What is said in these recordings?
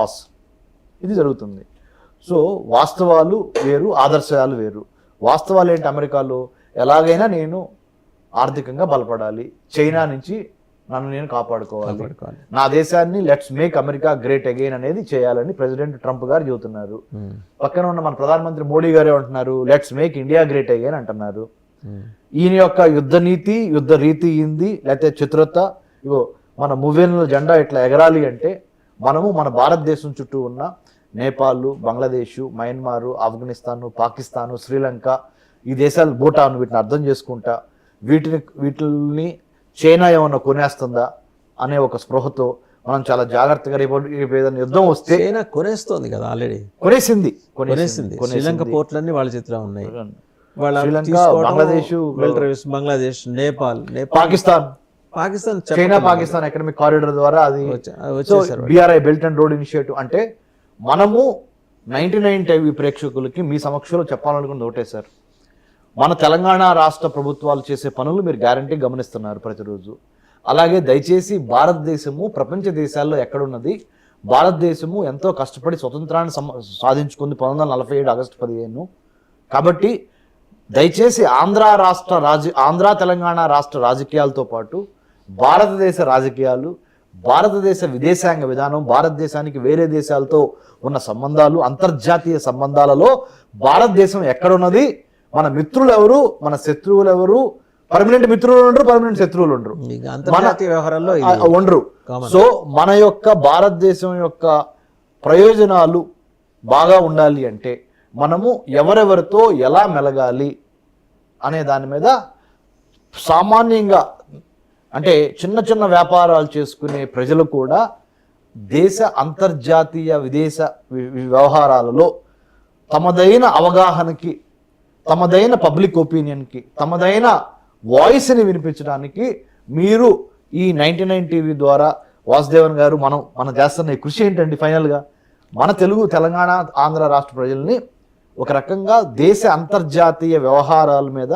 Loss ఇది జరుగుతుంది. So వాస్తవాలు వేరు, ఆదర్శాలు వేరు. వాస్తవాలు ఏంటి? అమెరికాలో ఎలాగైనా నేను ఆర్థికంగా బలపడాలి, చైనా నుంచి నన్ను నేను కాపాడుకోవాలి, నా దేశాన్ని let's make America great again అనేది చేయాలని ప్రెసిడెంట్ ట్రంప్ గారు చెబుతున్నారు. పక్కన ఉన్న మన ప్రధానమంత్రి మోడీ గారే అంటున్నారు let's make India great again అంటున్నారు. ఈయన యొక్క యుద్ధ రీతి ఏంది, లేకపోతే చతురత, ఇగో మన మూవేళ్ళ జెండా ఇట్లా ఎగరాలి అంటే మనము మన భారతదేశం చుట్టూ ఉన్న నేపాల్, బంగ్లాదేశ్, మయన్మార్, ఆఫ్ఘనిస్తాన్, పాకిస్తాన్, శ్రీలంక, ఈ దేశాలు, భూటాన్, వీటిని అర్థం చేసుకుంటా వీటిని చైనా ఏమన్నా కొనేస్తుందా అనే ఒక స్పృహతో మనం చాలా జాగ్రత్తగా రేపు ఏదైనా యుద్ధం వస్తే, చైనా కొనేస్తోంది కదా, ఆల్రెడీ కొనేసింది. శ్రీలంక పోర్ట్లన్నీ వాళ్ళ చేతిలో ఉన్నాయి. Sri Lanka, Bangladesh, Nepal, Pakistan, China Pakistan economic corridor ద్వారా అది BRI belt and road initiative. అంటే మనము 99 టీవీ ప్రేక్షకులకి మీ సమక్షంలో చెప్పాలనుకున్నది ఒకటే సార్, మన తెలంగాణ రాష్ట్ర ప్రభుత్వాలు చేసే పనులు మీరు గ్యారంటీ గమనిస్తున్నారు ప్రతిరోజు. అలాగే దయచేసి భారతదేశము ప్రపంచ దేశాల్లో ఎక్కడున్నది, భారతదేశము ఎంతో కష్టపడి స్వతంత్రాన్ని సాధించుకుంది 1947 ఆగస్టు 15. కాబట్టి దయచేసి ఆంధ్ర తెలంగాణ రాష్ట్ర రాజకీయాలతో పాటు భారతదేశ రాజకీయాలు, భారతదేశ విదేశాంగ విధానం, భారతదేశానికి వేరే దేశాలతో ఉన్న సంబంధాలు, అంతర్జాతీయ సంబంధాలలో భారతదేశం ఎక్కడున్నది, మన మిత్రులు ఎవరు, మన శత్రువులు ఎవరు, పర్మనెంట్ మిత్రులు ఉండరు, పర్మనెంట్ శత్రువులు ఉండరు, ఉండరు. సో మన యొక్క భారతదేశం యొక్క ప్రయోజనాలు బాగా ఉండాలి అంటే మనము ఎవరెవరితో ఎలా మెలగాలి అనే దాని మీద సామాన్యంగా, అంటే చిన్న చిన్న వ్యాపారాలు చేసుకునే ప్రజలు కూడా దేశ అంతర్జాతీయ విదేశ వ్యవహారాలలో తమదైన అవగాహనకి, తమదైన పబ్లిక్ ఒపీనియన్కి, తమదైన వాయిస్ని వినిపించడానికి మీరు ఈ 99 టీవీ ద్వారా వాసుదేవన్ గారు మనం చేస్తున్న ఈ కృషి ఏంటండి? ఫైనల్గా మన తెలుగు, తెలంగాణ, ఆంధ్ర రాష్ట్ర ప్రజల్ని ఒక రకంగా దేశ అంతర్జాతీయ వ్యవహారాల మీద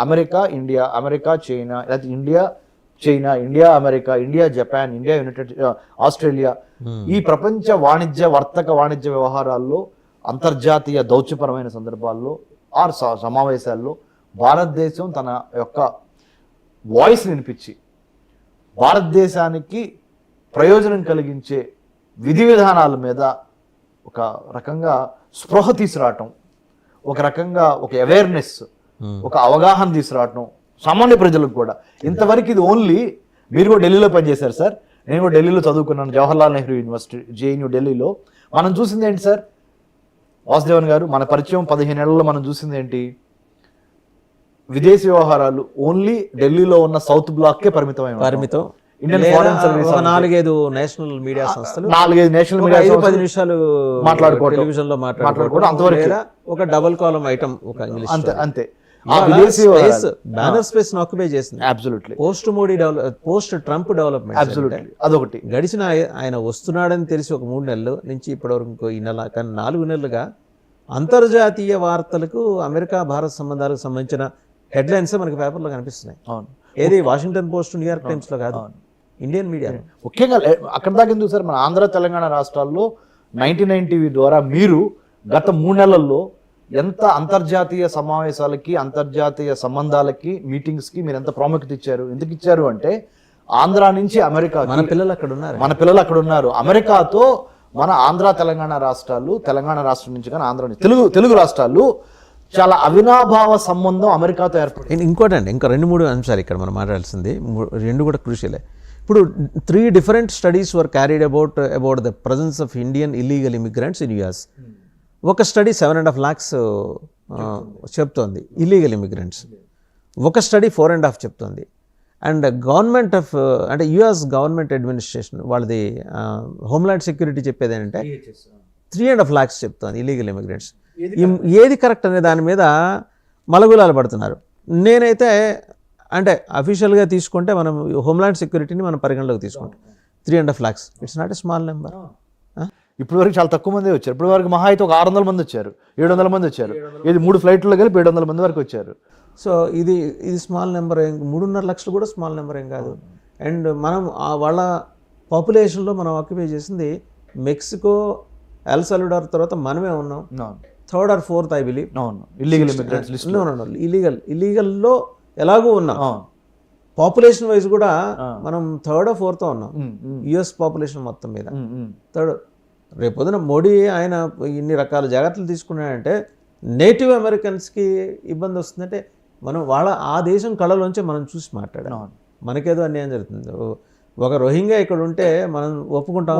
అమెరికా, ఇండియా, అమెరికా, చైనా, లేదా India, China, India, America, India, Japan, India, Australia, ఈ ప్రపంచ వర్తక వాణిజ్య వ్యవహారాల్లో, అంతర్జాతీయ దౌత్యపరమైన సందర్భాల్లో ఆర్ సమావేశాల్లో భారతదేశం తన యొక్క వాయిస్ వినిపించి భారతదేశానికి ప్రయోజనం కలిగించే విధి విధానాల మీద ఒక రకంగా స్పృహ తీసుకురావటం, ఒక రకంగా ఒక అవేర్నెస్, ఒక అవగాహన తీసుకురావటం సామాన్య ప్రజలకు కూడా. ఇంతవరకు ఇది ఓన్లీ, మీరు కూడా ఢిల్లీలో పనిచేశారు సార్, నేను కూడా ఢిల్లీలో చదువుకున్నాను, జవహర్లాల్ నెహ్రూ యూనివర్సిటీ జేఎన్యూ ఢిల్లీలో. మనం చూసింది ఏంటి సార్ వాసుదేవన్ గారు, మన పరిచయం 15 ఏళ్లలో మనం చూసింది ఏంటి? విదేశీ వ్యవహారాలు ఓన్లీ ఢిల్లీలో ఉన్న సౌత్ బ్లాక్కే పరిమితం. Indian foreign service 4-5 national media సంస్థలు, 4-5 నేషనల్ మీడియా 10 నిమిషాలు మాట్లాడుకోవడం, టెలివిజన్ లో మాట్లాడుకోవడం, అంతవరకు ఒక డబుల్ కాలమ్ ఐటమ్, ఒక ఇంగ్లీష్ అంతే. ఆ విదేశీ బ్యానర్ స్పేస్ ని ఆక్యుపై చేసింది. Absolutely. Post Trump development absolutely అదొకటి. గడిచిన ఆయన వస్తున్నాడని తెలిసి ఒక 3 నెలలు నుంచి ఇప్పటివరకు ఇంకో ఈ నెల, కానీ 4 నెలలుగా అంతర్జాతీయ వార్తలకు, అమెరికా భారత్ సంబంధాలకు సంబంధించిన హెడ్లైన్స్ మనకి పేపర్లో కనిపిస్తున్నాయి. అవును. ఏది వాషింగ్టన్ పోస్ట్, న్యూయార్క్ టైమ్స్ లో కాదు, ఇండియన్ మీడియా. ముఖ్యంగా అక్కడ దాకా ఎందుకు సార్, మన ఆంధ్ర తెలంగాణ రాష్ట్రాల్లో 99 టీవీ ద్వారా మీరు గత 3 నెలల్లో ఎంత అంతర్జాతీయ సమావేశాలకి, అంతర్జాతీయ సంబంధాలకి, మీటింగ్స్కి మీరు ఎంత ప్రాముఖ్యత ఇచ్చారు? ఎందుకు ఇచ్చారు అంటే ఆంధ్ర నుంచి అమెరికా, మన పిల్లలు అక్కడ ఉన్నారు. అమెరికాతో మన ఆంధ్ర తెలంగాణ రాష్ట్రాలు, తెలంగాణ రాష్ట్రం నుంచి కానీ ఆంధ్ర నుంచి తెలుగు రాష్ట్రాలు చాలా అవినాభావ సంబంధం అమెరికాతో ఏర్పడింది. ఇంకోటండి, ఇంకా 2-3 అంశాలు ఇక్కడ మనం మాట్లాడాల్సింది, 2 కూడా క్రూషియలే. ఇప్పుడు 3 different studies were carried about the presence of Indian illegal immigrants in US. ఒక స్టడీ 7.5 lakhs చెప్తోంది ఇల్లీగల్ ఇమిగ్రెంట్స్, ఒక స్టడీ 4.5 చెప్తోంది. అండ్ గవర్నమెంట్ ఆఫ్, అంటే యుఎస్ గవర్నమెంట్ అడ్మినిస్ట్రేషన్ వాళ్ళది హోమ్లాండ్ సెక్యూరిటీ చెప్పేది ఏంటంటే 3.5 lakhs చెప్తోంది ఇల్లీగల్ ఇమిగ్రెంట్స్. ఏది కరెక్ట్ అనే దాని మీద మలగులాలు పడుతున్నారు. నేనైతే అంటే అఫీషియల్గా తీసుకుంటే మనం హోమ్లాండ్ సెక్యూరిటీని మనం పరిగణలోకి తీసుకుంటాం. 3.5 lakhs it's not a small number. ఇప్పుడు వరకు చాలా తక్కువ మంది వచ్చారు. ఇప్పుడు వరకు మహా అయితే ఒక 600 మంది వచ్చారు, 700 మంది వచ్చారు. ఇది 3 ఫ్లైట్లో కలిపి 700 మంది వరకు వచ్చారు. సో ఇది స్మాల్ నెంబర్, 3.5 లక్షలు కూడా స్మాల్ నెంబర్ ఏం కాదు. అండ్ మనం వాళ్ళ పాపులేషన్లో మనం ఆక్యుపై చేసింది మెక్సికో, ఎల్ సల్వడార్ తర్వాత మనమే ఉన్నాం, third or fourth I believe. Illegal immigrants list. ఇల్లీగల్లో ఎలాగో ఉన్నాం. పాపులేషన్ వైజ్ కూడా మనం థర్డ్ ఫోర్త్ ఉన్నాం యుఎస్ పాపులేషన్ మొత్తం మీద. థర్డ్. రేపొద్దున మోడీ ఆయన ఇన్ని రకాల జాగ్రత్తలు తీసుకున్నాడంటే నేటివ్ అమెరికన్స్కి ఇబ్బంది వస్తుందంటే మనం ఆ దేశం కళలోంచి మనం చూసి మాట్లాడాం. మనకేదో అన్యాయం జరుగుతుంది. ఒక రోహింగ్యా ఇక్కడ ఉంటే మనం ఒప్పుకుంటాం,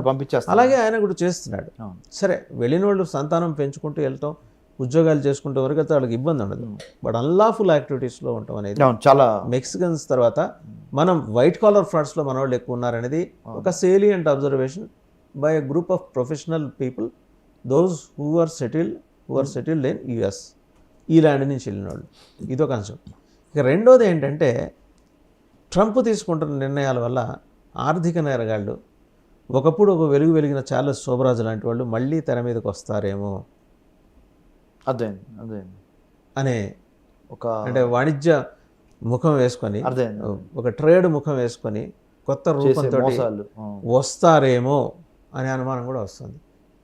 పంపించేస్తాం. అలాగే ఆయన కూడా చేస్తున్నాడు. సరే, వెళ్ళిన వాళ్ళు సంతానం పెంచుకుంటూ వెళ్తాం, ఉద్యోగాలు చేసుకుంటే వరకు అయితే వాళ్ళకి ఇబ్బంది ఉండదు. బట్ అన్లాఫుల్ యాక్టివిటీస్లో ఉంటాం అనేది చాలా. మెక్సికన్స్ తర్వాత మనం వైట్ కాలర్ ఫ్రాడ్స్లో మన వాళ్ళు ఎక్కువ ఉన్నారనేది ఒక salient observation by a group of professional people, those who are settled in US, ఈ ల్యాండ్ నుంచి వెళ్ళిన వాళ్ళు. ఇదొక అంశం. ఇక రెండోది ఏంటంటే, ట్రంప్ తీసుకుంటున్న నిర్ణయాల వల్ల ఆర్థిక నేరగాళ్ళు, ఒకప్పుడు ఒక వెలిగిన చార్లెస్ శోభరాజు లాంటి వాళ్ళు మళ్ళీ తెర మీదకి వస్తారేమో అనే అంటే వాణిజ్య ముఖం వేసుకొని, ఒక ట్రేడ్ ముఖం వేసుకొని కొత్త రూపంతో వస్తారేమో అనే అనుమానం కూడా వస్తుంది.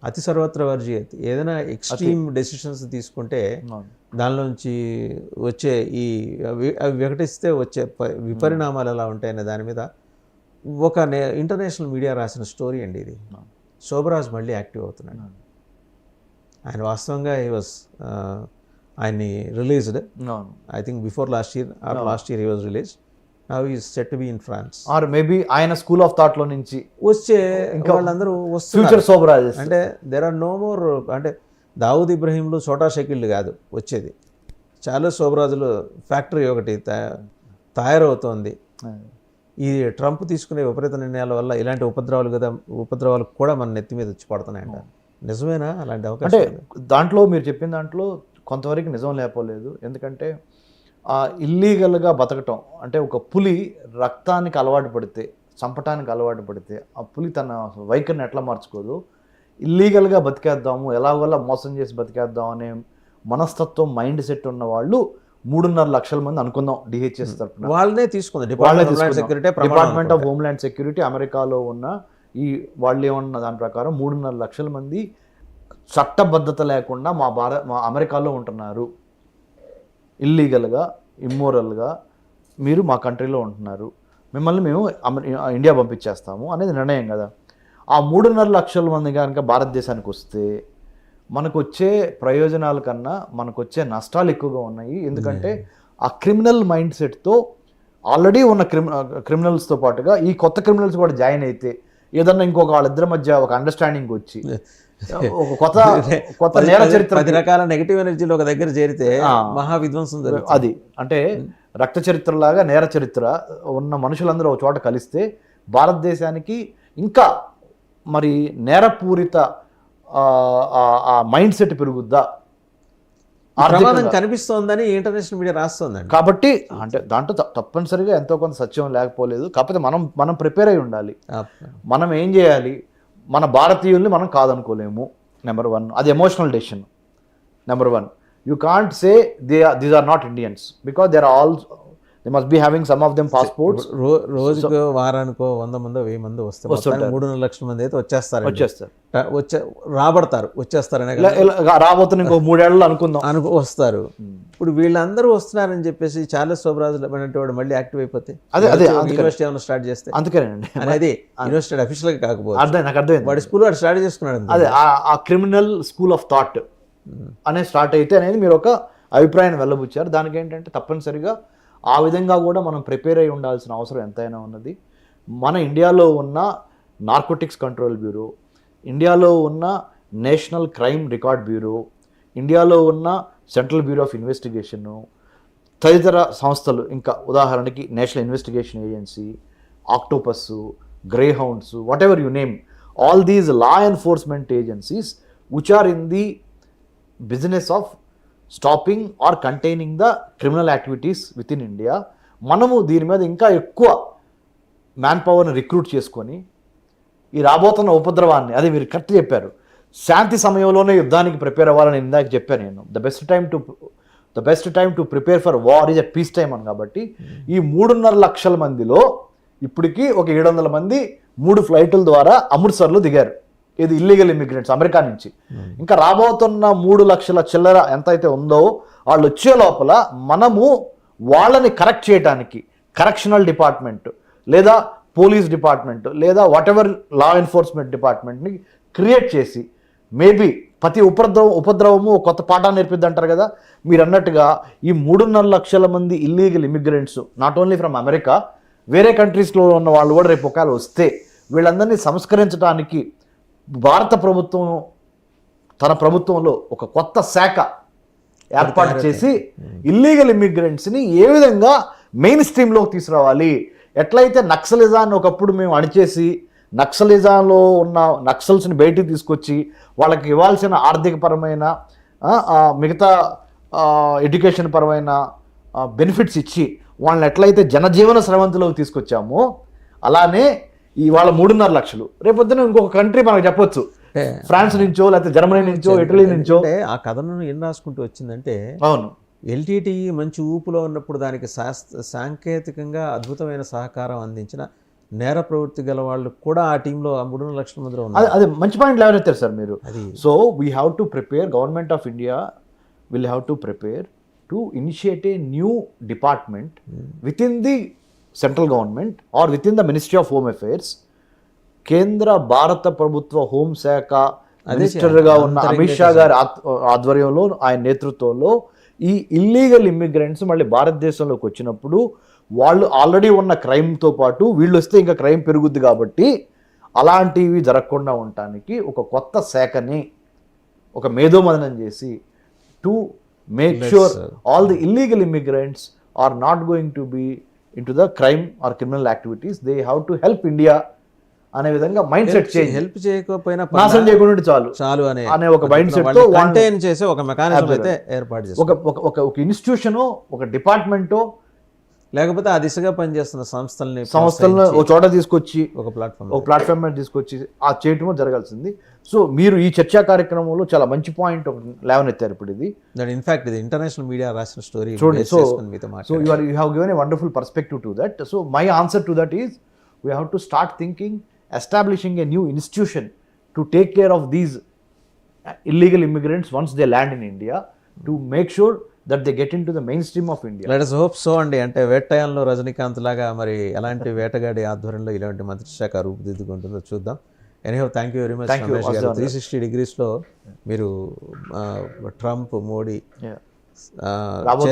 అతి సర్వత్ర వర్జీయత్. ఏదైనా ఎక్స్ట్రీమ్ డెసిషన్స్ తీసుకుంటే దానిలోంచి వచ్చే అవి వికటిస్తే వచ్చే విపరిణామాలు ఎలా ఉంటాయనే దాని మీద ఒక ఇంటర్నేషనల్ మీడియా రాసిన స్టోరీ అండి ఇది. శోభరాజ్ మళ్ళీ యాక్టివ్ అవుతున్నాడు. ఆయన వాస్తవంగా ఆయన్ని released, I think before last year he was released. Now he is set to be in France. Or maybe ఆయన స్కూల్ ఆఫ్ థాట్ లో నుంచి వచ్చే ఇంకా వాళ్ళందరూ ఫ్యూచర్ శోభరాజ్. అంటే దేర్ ఆర్ నో మోర్, అంటే దావుద్ ఇబ్రహీంలు, చోటా షకీల్ కాదు వచ్చేది. చాలా శోభరాజులు ఫ్యాక్టరీ ఒకటి తయారవుతోంది. ఈ ట్రంప్ తీసుకునే విపరీత నిర్ణయాల వల్ల ఇలాంటి ఉపద్రవాలు కూడా మన నెత్తి మీద వచ్చి పడుతున్నాయంట. నిజమేనా? అలాంటి అవకాశం అంటే దాంట్లో మీరు చెప్పిన దాంట్లో కొంతవరకు నిజం లేకపోలేదు. ఎందుకంటే ఇల్లీగల్గా బతకటం అంటే, ఒక పులి రక్తానికి అలవాటు పడితే, చంపటానికి అలవాటు పడితే ఆ పులి తన వైఖరిని ఎట్లా మార్చుకోదు, ఇల్లీగల్గా బతికేద్దాము, ఎలాగోలా మోసం చేసి బతికేద్దాం అనే మనస్తత్వం, మైండ్ సెట్ ఉన్న వాళ్ళు 3.5 లక్షల మంది అనుకుందాం డిహెచ్ఎస్ తరఫున. వాళ్ళనే తీసుకుంది డిపార్ట్మెంట్ ఆఫ్ హోమ్ల్యాండ్ సెక్యూరిటీ అమెరికాలో ఉన్న వాళ్ళు ఏమన్న దాని ప్రకారం 3.5 లక్షల మంది చట్టబద్ధత లేకుండా మా అమెరికాలో ఉంటున్నారు, ఇల్లీగల్గా, ఇమ్మోరల్గా మీరు మా కంట్రీలో ఉంటున్నారు, మిమ్మల్ని మేము ఇండియా పంపించేస్తాము అనేది నిర్ణయం కదా. ఆ 3.5 లక్షల మంది కనుక భారతదేశానికి వస్తే మనకు వచ్చే ప్రయోజనాల కన్నా మనకు వచ్చే నష్టాలు ఎక్కువగా ఉన్నాయి. ఎందుకంటే ఆ క్రిమినల్ మైండ్ సెట్తో ఆల్రెడీ ఉన్న క్రిమినల్స్తో పాటుగా ఈ కొత్త క్రిమినల్స్ కూడా జాయిన్ అయితే ఏదన్నా ఇంకొక వాళ్ళిద్దరి మధ్య ఒక అండర్స్టాండింగ్ వచ్చి ఒక కొత్త నేర చరిత్ర, 10 రకాల నెగటివ్ ఎనర్జీలో ఒక దగ్గర చేరితే మహా విధ్వంసం జరుగుతుంది. అది అంటే రక్త చరిత్రలాగా నేర చరిత్ర ఉన్న మనుషులందరూ ఒక చోట కలిస్తే భారతదేశానికి ఇంకా మరి నేరపూరిత ఆ మైండ్ సెట్ పెరుగుద్దా, ప్రమాదం కనిపిస్తోందని ఇంటర్నేషనల్ మీడియా రాస్తుందండి. కాబట్టి అంటే దాంట్లో తప్పనిసరిగా ఎంతో కొంత సత్యం లేకపోలేదు. కాకపోతే మనం ప్రిపేర్ అయి ఉండాలి. మనం ఏం చేయాలి, మన భారతీయుల్ని మనం కాదనుకోలేము. నెంబర్ 1 అది emotional decision. Number 1 you can't say these are not Indians because they are all they must be having some of them passports. రోజుకు వారానికో 100 మందో 1000 మందో వస్తారు. 3.5 లక్షల మంది అయితే వచ్చేస్తారు. వచ్చేస్తారనే రాబోతున్న ఇంకో 3 ఏళ్ళు అనుకుందాం వస్తారు. ఇప్పుడు వీళ్ళందరూ వస్తున్నారని చెప్పేసి చాలా శోభరాజు వాడు మళ్ళీ యాక్టివ్ అయిపోతే యూనివర్సిటీ ఏమైనా స్టార్ట్ చేస్తే అందుకేనండి అనేది యూనివర్సిటీ అఫీషియల్ గా కాకపోతే నాకు అర్థమైంది. వాడి స్కూల్ వాడు స్టార్ట్ చేసుకున్నాడు. అదే ఆ క్రిమినల్ స్కూల్ ఆఫ్ థాట్ అనేది స్టార్ట్ అయితే అనేది మీరు ఒక అభిప్రాయాన్ని వెళ్ళబుచ్చారు. దానికి ఏంటంటే తప్పనిసరిగా ఆ విధంగా కూడా మనం ప్రిపేర్ అయి ఉండాల్సిన అవసరం ఎంతైనా ఉన్నది. మన ఇండియాలో ఉన్న నార్కోటిక్స్ కంట్రోల్ బ్యూరో, ఇండియాలో ఉన్న నేషనల్ క్రైమ్ రికార్డ్ బ్యూరో, ఇండియాలో ఉన్న సెంట్రల్ బ్యూరో ఆఫ్ ఇన్వెస్టిగేషను, తదితర సంస్థలు, ఇంకా ఉదాహరణకి National Investigation Agency, Octopus, Greyhounds, whatever you name, all these law enforcement agencies which are in the business of stopping or containing the criminal activities within India. మనము దీని మీద ఇంకా ఎక్కువ man పవర్ని recruit చేసుకొని ఈ రాబోతున్న ఉపద్రవాన్ని, అదే మీరు కరెక్ట్ చెప్పారు, శాంతి సమయంలోనే యుద్ధానికి ప్రిపేర్ అవ్వాలని ఇందాక చెప్పాను నేను. The best time to prepare for war is a piece time అని. కాబట్టి ఈ 3.5 లక్షల మందిలో ఇప్పటికీ ఒక 700 మంది 3 ఫ్లైట్ల ద్వారా అమృత్సర్లో దిగారు. ఇది ఇల్లీగల్ ఇమిగ్రెంట్స్ అమెరికా నుంచి. ఇంకా రాబోతున్న 3 లక్షల చిల్లర ఎంతైతే ఉందో వాళ్ళు వచ్చే లోపల మనము వాళ్ళని కరెక్ట్ చేయడానికి కరెక్షనల్ డిపార్ట్మెంట్ లేదా పోలీస్ డిపార్ట్మెంట్ లేదా వాట్ ఎవర్ లా ఎన్ఫోర్స్మెంట్ డిపార్ట్మెంట్ని క్రియేట్ చేసి మేబీ ప్రతి ఉపద్రవము ఒక కొత్త పాఠాన్ని నేర్పిద్ది అంటారు కదా. మీరు అన్నట్టుగా ఈ 3.5 లక్షల మంది illegal immigrants not only from America, వేరే కంట్రీస్లో ఉన్న వాళ్ళు కూడా రేపు ఒకవేళ వస్తే వీళ్ళందరినీ సంస్కరించడానికి భారత ప్రభుత్వం తన ప్రభుత్వంలో ఒక కొత్త శాఖ ఏర్పాటు చేసి ఇల్లీగల్ ఇమిగ్రెంట్స్ని ఏ విధంగా మెయిన్ స్ట్రీమ్లోకి తీసుకురావాలి. ఎట్లయితే నక్సలిజాన్ని ఒకప్పుడు మేము అణిచేసి నక్సలిజంలో ఉన్న నక్సల్స్ని బయటికి తీసుకొచ్చి వాళ్ళకి ఇవ్వాల్సిన ఆర్థికపరమైన మిగతా ఎడ్యుకేషన్ పరమైన బెనిఫిట్స్ ఇచ్చి వాళ్ళని ఎట్లయితే జనజీవన స్రవంతిలోకి తీసుకొచ్చామో అలానే ఇవాళ 3.5 లక్షలు రేపొద్దున ఇంకొక కంట్రీ మనకు చెప్పొచ్చు, ఫ్రాన్స్ నుంచో లేకపోతే జర్మనీ నుంచో ఇటలీ నుంచో. ఆ కథను ఏం రాసుకుంటూ వచ్చిందంటే అవును ఎల్టీటీ మంచి ఊపులో ఉన్నప్పుడు దానికి సాంకేతికంగా అద్భుతమైన సహకారం అందించిన నేర ప్రవృత్తి గల వాళ్ళు కూడా ఆ టీంలో 3.5 లక్షల మందిలో ఉన్నారు. అది మంచి పాయింట్ లేవనెత్తారు సార్ మీరు. So we have to prepare, government of India will have to prepare to initiate a new department with in the central government are with in the ministry of home affairs. కేంద్ర భారత ప్రభుత్వ హోంశాఖ మినిస్టర్గా ఉన్న అమిత్ షా గారి ఆధ్వర్యంలో ఆయన నేతృత్వంలో ఈ ఇల్లీగల్ ఇమ్మిగ్రెంట్స్ మళ్ళీ భారతదేశంలోకి వచ్చినప్పుడు వాళ్ళు ఆల్రెడీ ఉన్న క్రైమ్తో పాటు వీళ్ళు వస్తే ఇంకా క్రైమ్ పెరుగుద్ది కాబట్టి అలాంటివి జరగకుండా ఉండటానికి ఒక కొత్త శాఖని ఒక మేధోమథనం చేసి to make sure all the illegal immigrants are not going to be into the crime or criminal activities. They have to help India అనే విధంగా మైండ్ సెట్ చేంజ్. హెల్ప్ చేయకపోయినా నాశనం చేయకుండా చాలు అనే ఒక మైండ్ సెట్ తో కంటైన్ చేసే ఒక మెకానిజం అయితే ఏర్పాటు చేసి ఒక ఇన్స్టిట్యూషనో ఒక డిపార్ట్మెంటో లేకపోతే ఆ దిశగా పనిచేస్తున్న సంస్థలను ఒక చోట తీసుకొచ్చి ఒక ప్లాట్ఫామ్ మీద తీసుకొచ్చి ఆ చేయటమో జరగాల్సింది. సో మీరు ఈ చర్చా కార్యక్రమంలో చాలా మంచి పాయింట్ లేవనెత్తారు. ఇప్పుడు ఇది ఇన్ఫాక్ట్ ఇది ఇంటర్నేషనల్ మీడియా రాసిన story. So you have given a wonderful perspective to that. So my answer to that is we have to start thinking establishing a new institution to take care of these illegal immigrants once they land in India, to make sure that they get into the mainstream of India. Let us hope so అండి. అంటే వేటయాల్లో రజనీకాంత్ లాగా మరి ఎలాంటి వేటగాడి ఆధ్వర్యంలో ఇలాంటి మంత్రి శాఖ రూపుదిద్దుకుంటుందో చూద్దాం. Anyhow thank you very much Ramesh గారు. 360 degreesలో మీరు ట్రంప్, మోడీ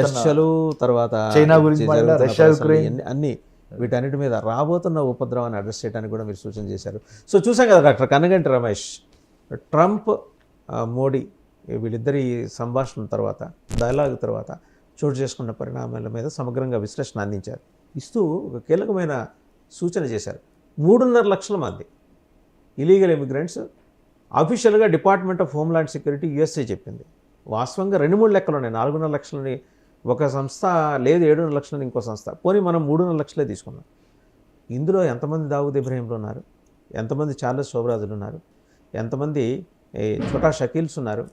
చర్చలు, తర్వాత చైనా గురించి, రష్యా, యుక్రెయిన్ అన్ని వీటన్నిటి మీద రాబోతున్న ఉపద్రవాన్ని అడ్రస్ చేయడానికి కూడా మీరు సూచన చేశారు. సో చూసాం కదా డాక్టర్ కనగంటి రమేష్, ట్రంప్, మోడీ వీళ్ళిద్దరి సంభాషణ తర్వాత, డైలాగ్ తర్వాత చోటు చేసుకున్న పరిణామాల మీద సమగ్రంగా విశ్లేషణ అందించారు. ఇస్తూ ఒక కీలకమైన సూచన చేశారు. 3.5 లక్షల మంది ఇలీగల్ ఇమిగ్రెంట్స్ అఫీషియల్గా department of homeland security USA చెప్పింది. వాస్తవంగా 2-3 లెక్కలు ఉన్నాయి. 4.5 లక్షలని ఒక సంస్థ, లేదు 7.5 లక్షలని ఇంకో సంస్థ. పోనీ మనం 3.5 లక్షలే తీసుకున్నాం. ఇందులో ఎంతమంది దావూద్ ఇబ్రహీంలు ఉన్నారు, ఎంతమంది చార్లెస్ శోభరాజులు ఉన్నారు, ఎంతమంది ఛోటా షకీల్స్ ఉన్నారు,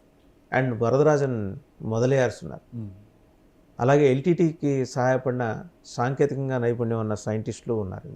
అండ్ వరదరాజన్ మొదలయార్స్ ఉన్నారు. అలాగే ఎల్టీటీకి సహాయపడిన సాంకేతికంగా నైపుణ్యం ఉన్న సైంటిస్టులు ఉన్నారు.